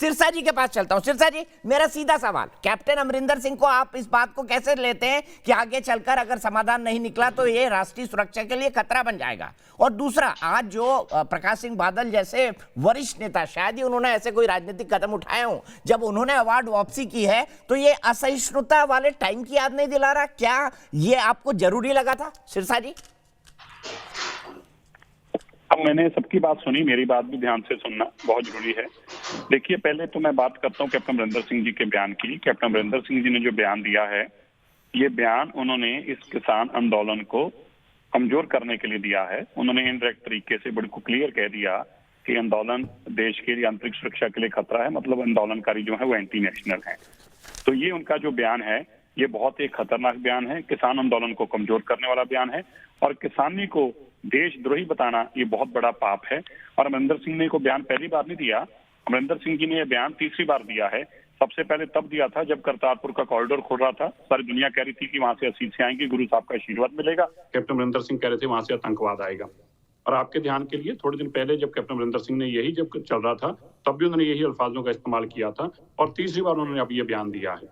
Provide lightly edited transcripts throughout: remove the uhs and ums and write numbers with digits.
सिरसा जी के पास चलता हूं। सिरसा जी, मेरा सीधा सवाल, कैप्टन अमरिंदर सिंह को आप इस बात को कैसे लेते हैं कि आगे चलकर अगर समाधान नहीं निकला तो ये राष्ट्रीय सुरक्षा के लिए खतरा बन जाएगा? और दूसरा, आज जो प्रकाश सिंह बादल जैसे वरिष्ठ नेता, शायद ही उन्होंने ऐसे कोई राजनीतिक कदम उठाए हों, जब उन्होंने अवार्ड वापसी की है तो ये असहिष्णुता वाले टाइम की याद नहीं दिला रहा? क्या ये आपको जरूरी लगा था सिरसा जी? अब मैंने सबकी बात सुनी, मेरी बात भी ध्यान से सुनना बहुत जरूरी है। देखिए, पहले तो मैं बात करता हूं कैप्टन अमरिंदर सिंह जी के बयान की। कैप्टन अमरिंदर सिंह जी ने जो बयान दिया है, ये बयान उन्होंने इस किसान आंदोलन को कमजोर करने के लिए दिया है। उन्होंने इनडायरेक्ट तरीके से बड़ी को क्लियर कह दिया कि आंदोलन देश के आंतरिक सुरक्षा के लिए खतरा है, मतलब आंदोलनकारी जो है वो एंटी नेशनल है। तो ये उनका जो बयान है, ये बहुत ही खतरनाक बयान है, किसान आंदोलन को कमजोर करने वाला बयान है, और किसानी को देशद्रोही बताना ये बहुत बड़ा पाप है। और अमरिंदर सिंह ने को बयान पहली बार नहीं दिया, अमरिंदर सिंह जी ने यह बयान तीसरी बार दिया है। सबसे पहले तब दिया था जब करतारपुर का कॉरिडोर खोल रहा था, सारी दुनिया कह रही थी कि वहां से सीटें आएंगी, गुरु साहब का आशीर्वाद मिलेगा। कैप्टन अमरिंदर सिंह कह रहे थे वहां से आतंकवाद आएगा। और आपके ध्यान के लिए, थोड़े दिन पहले जब कैप्टन अमरिंदर सिंह ने यही जब चल रहा था, तब भी उन्होंने यही अल्फाजों का इस्तेमाल किया था, और तीसरी बार उन्होंने अब ये बयान दिया है।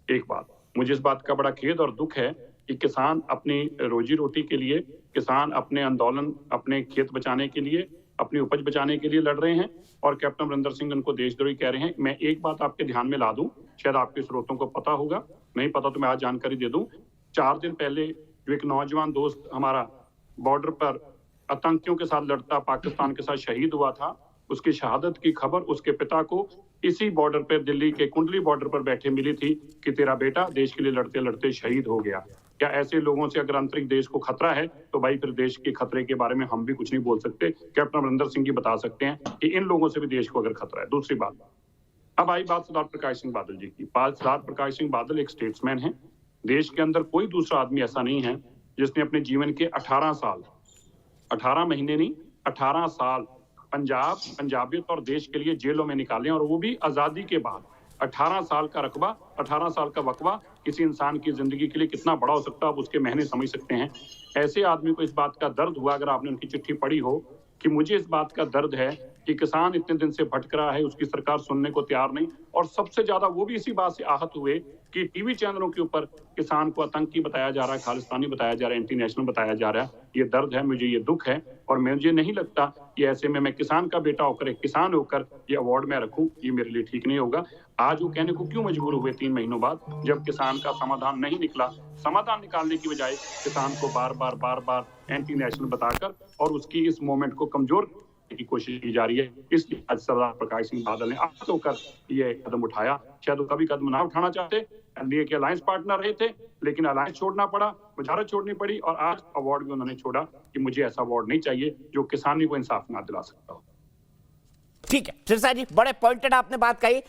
एक बात, मुझे इस बात का बड़ा खेद और दुख है कि किसान अपनी रोजी रोटी के लिए, किसान अपने आंदोलन, अपने खेत बचाने के लिए, अपनी उपज बचाने के लिए लड़ रहे हैं, और कैप्टन अमरिंदर सिंह उनको देशद्रोही कह रहे हैं। मैं एक बात आपके ध्यान में ला दूं, शायद आपके स्रोतों को पता होगा, नहीं पता तो मैं आज जानकारी दे दूं। 4 दिन पहले जो एक नौजवान दोस्त हमारा बॉर्डर पर आतंकियों के साथ लड़ता पाकिस्तान के साथ शहीद हुआ था, उसकी शहादत की खबर उसके पिता को इसी बॉर्डर पर, दिल्ली के कुंडली बॉर्डर पर बैठे मिली थी कि तेरा बेटा देश के लिए लड़ते लड़ते शहीद हो गया। क्या ऐसे लोगों से अगर आंतरिक देश को खतरा है तो भाई फिर देश के खतरे के बारे में हम भी कुछ नहीं बोल सकते। कैप्टन अमरिंदर सिंह जी बता सकते हैं कि इन लोगों से भी देश को अगर खतरा है। दूसरी बात, अब आई बात सरदार प्रकाश सिंह बादल जी की। सरदार प्रकाश सिंह बादल एक स्टेट्समैन है। देश के अंदर कोई दूसरा आदमी ऐसा नहीं है जिसने अपने जीवन के 18 साल, 18 महीने नहीं, 18 साल पंजाबियत और देश के लिए जेलों में निकाले, और वो भी आजादी के बाद। 18 साल का रकबा, 18 साल का वकवा किसी इंसान की जिंदगी के लिए कितना बड़ा हो सकता है, आप उसके महीने समझ सकते हैं। ऐसे आदमी को इस बात का दर्द हुआ, अगर आपने उनकी चिट्ठी पढ़ी हो, कि मुझे इस बात का दर्द है कि किसान इतने दिन से भटक रहा है, उसकी सरकार सुनने को तैयार नहीं। और सबसे ज्यादा वो भी इसी बात से आहत हुए कि टीवी चैनलों के ऊपर किसान को आतंकी बताया जा रहा है, खालिस्तानी बताया जा रहा है, एंटी नेशनल बताया जा रहा है। ये दर्द है, मुझे ये दुख है, और मुझे नहीं लगता कि ऐसे में मैं किसान का बेटा होकर, एक किसान होकर ये अवार्ड मैं रखूं, ये मेरे लिए ठीक नहीं होगा। आज वो कहने को क्यों मजबूर हुए 3 महीनों बाद, जब किसान का समाधान नहीं निकला? समाधान निकालने की बजाय किसान को बार बार एंटी नेशनल बताकर और उसकी इस मूवमेंट को कमजोर की कोशिश की जा रही है। इसलिए आज सरदार प्रकाश सिंह बादल ने आज होकर ये कदम उठाया। शायद वो कभी कदम ना उठाना चाहते, एनडीए के अलायंस पार्टनर रहे थे, लेकिन अलायंस छोड़ना पड़ा, वजारत छोड़नी पड़ी, और आज अवार्ड भी उन्होंने छोड़ा कि मुझे ऐसा अवार्ड नहीं चाहिए जो किसानी को इंसाफ ना दिला सकता हो। ठीक है सिरसा जी, बड़े पॉइंटेड आपने बात कही।